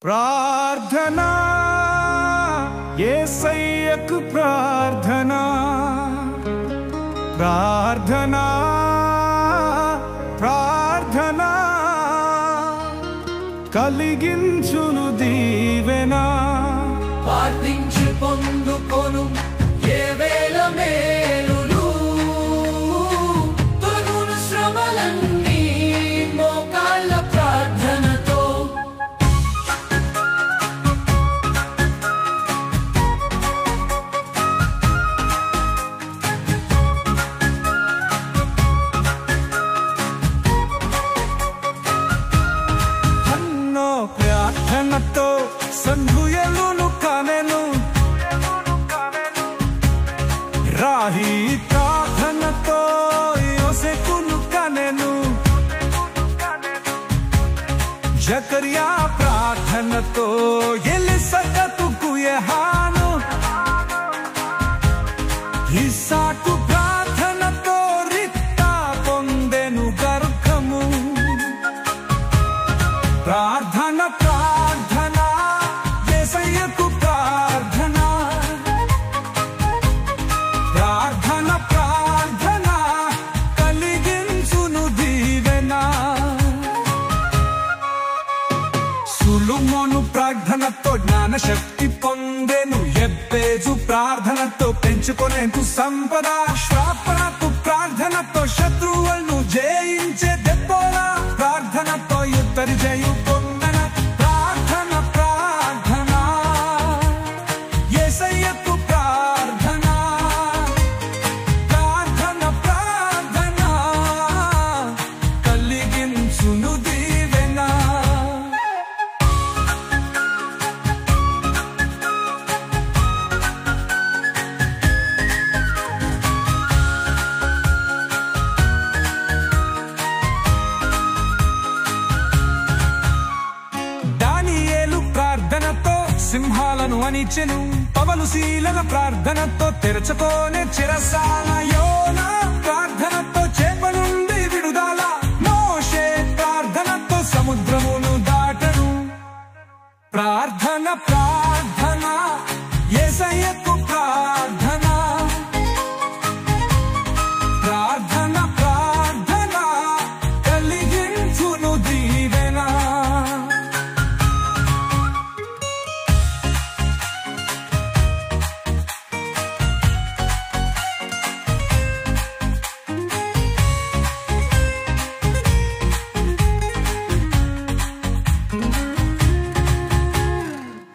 ప్రార్థనా యేసయ్యకు ప్రార్థనా ప్రార్థనా ప్రార్థనా కలిగించును దీవెన ప్రార్థించి పొందుకొను ఏ వేళ మేలులు తొలగును శ్రమలన్నీ మోకాళ్ళ ప్రార్థనతో అన్నో ప్రార్థనతో సంధుయలును కనెను రాహి ప్రార్థనతో యోసేపును కనెను జకర్యా ప్రార్థనతో ఎలిసబెతుకు యోహాను ఇస్సాకు ప్రార్థనతో రిత్తా పొందెను గర్భము ప్రార్థన ప్రార్థన యేసయ్యకు ప్రార్థన ప్రార్థన ప్రార్థన కలిగించును దీవెన సొలొమోను ప్రార్థనతో జ్ఞానశక్తి పొందెను ఎబ్బేజు ప్రార్థనతో పెంచుకొనేందుకు సంపద శ్రాపణకు ప్రార్థనతో శత్రువులను జయించే దెబ్బోరా ప్రార్థనతో యుద్ధరి జయు పొందన ప్రార్థన ప్రార్థన యేసయ్యకు ప్రార్థన ప్రార్థన ప్రార్థన కలిగించును దీవెన దానియేలు ప్రార్థనతో సింహాలను అణిచెను పవలు శీలన ప్రార్థనతో తెరచుకోనే చెరసాల యోనా ప్రార్థనతో చేప నుండి విడుదల మోషే ప్రార్థనతో సముద్రమును దాటను ప్రార్థన ప్రార్థన యేసయ్యకు ప్రార్థన ప్రార్థన ప్రార్థన కలిగించును దీవెన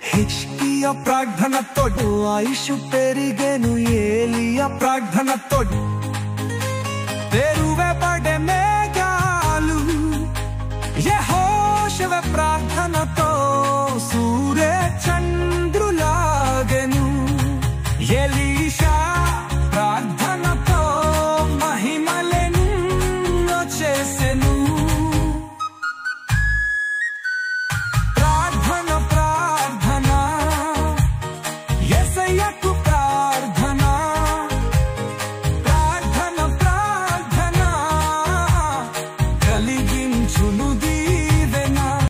హిజ్కియా ప్రార్థనతో ఆయుష్ పెరిగెను ఏలియా ప్రార్థనతో తెరువబడె